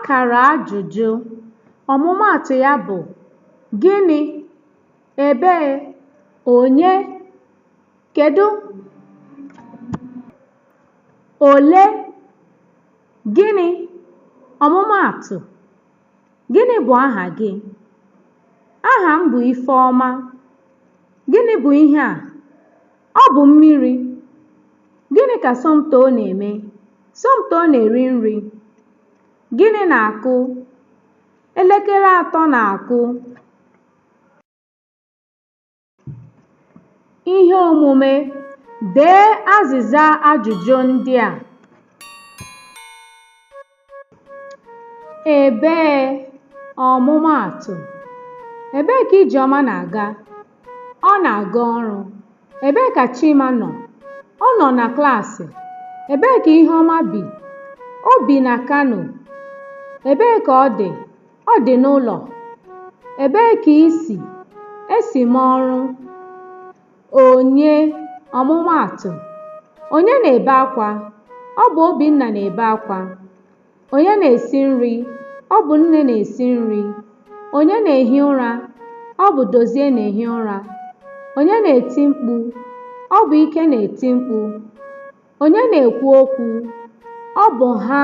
Akara ajụjụ. Ọmụmaatụ ya bụ: gịnị, ebee, onye, kedu, ole. Gịnị? Ọmụmaatụ: gịnị bụ aha gị? Aha m bụ Ifeọma. Gịnị bụ ihe a? Ọ bụ mmiri. Gịnị ka Somtoo na-eme? Somtoo na-eri nri. Gịnị na-akụ? Elekere 3 na-akụ. Ihe omume: dee azịza ajụjụ ndị a. Ebee? Ọmụmaatụ: ebee ka Ijeọma na-aga? Ọ na-aga ọrụ. Ebee ka Chima nọ? Ọ nọ na klaasị. Ebee ka Iheọma bi? O bi na Kano. Ebee ka ọ dị? Ọ dị n'ụlọ. Ebee ka ị si? Esi m ọrụ. Onye? Ọmụmaatụ: onye na-ebe akwa? Ọ bụ Obinna na-ebe akwa. Onye na-esi nri? Ọ bụ Nne na-esi nri. Onye na-ehi ụra? Ọ bụ Dozie na-ehi ụra. Onye na-eti mkpu? Ọ bụ Ike na-eti mkpu. Onye na-ekwu okwu? Ọ bụ ha.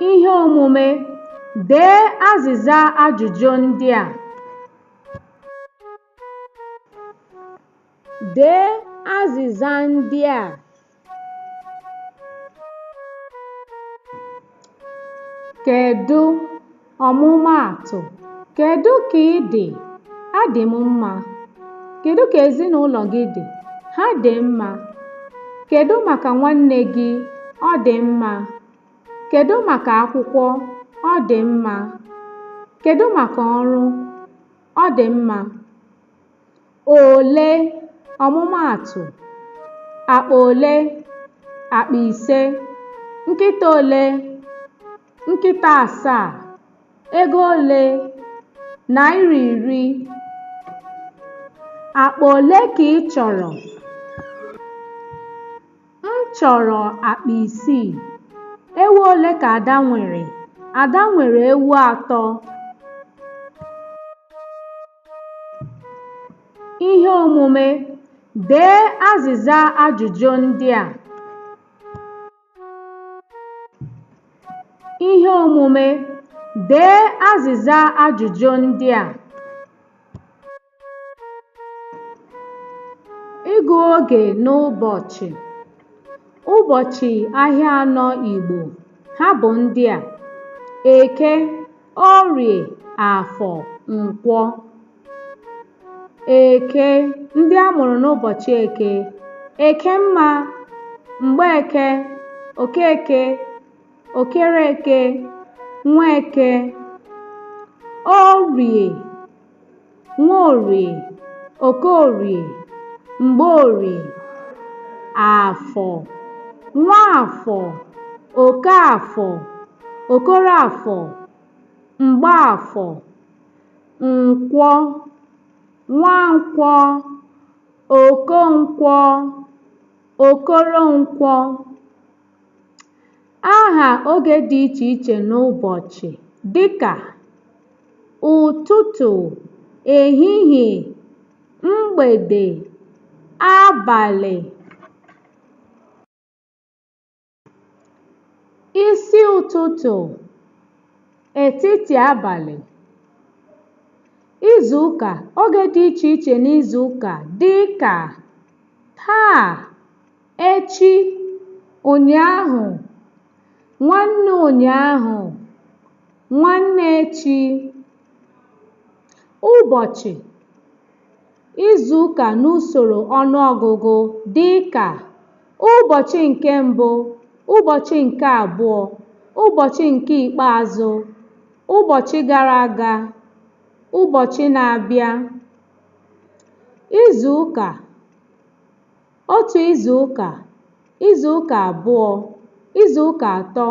Ihe omume: dee azịza ajụjụ ndị a. Dee azịza ndị a. Kedu? Ọmụmaatụ: kedu ka ị dị? Adị m mma. Kedu ka ezinụlọ gị dị? Ha dị mma. Kedu maka nwanne gị? Ọ dị mma. Kedu maka akwụkwọ? Ọ dị mma. Kedu maka ọrụ? Ọ dị mma. Ole? Ọmụmaatụ: akpa ole? Akpa 5. Nkịta ole? Nkịta 7. Ego ole? Naira 10. Akpa ole ka ị chọrọ? M chọrọ akpa 6. Ewu ole ka Ada nwere? Ada nwere ewu 3. Ihe omume: dee azịza ajụjụ ndị a. Ihe omume: dee azịza ajụjụ ndị a. Ịgụ oge n'ụbọchị. Ụbọchị ahịa 4 Igbo ha bụ ndị a: Eke, Orie, Afọ, Nkwọ. Eke, ndị a mụrụ n'ụbọchị Eke: Ekemma, Mgbeke, Okeke, Okereke, Nweke. Orie, Nworie, Okorie, Mgborie. Afọ, Nwafọ, Okafọ, Okorafọ, Mgbaafọ. Nkwọ, Nwankwọ, Okonkwọ, Okoronkwọ. Aha oge dị iche iche n'ụbọchị dịka ụtụtụ, ehihie, mgbede, abalị. Isi ụtụtụ, etiti abalị. Izuụka, oge dị iche iche n'izuụka dịka taa, echi, ụnyaahụ, nwanne ụnyaahụ, nwanne echi. Ụbọchị, izuụka n'usoro ọnụọgụgụ dịka ụbọchị nke mbụ, ụbọchị nke abụọ, ụbọchị nke ikpeazụ, ụbọchị gara aga, ụbọchị na-abịa. Izuụka, otu izuụka, izuụka abụọ, izuụka 3,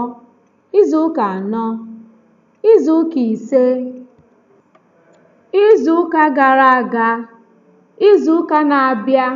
izuụka 4, izuụka 5. Izuụka gara aga, izuụka na-abịa.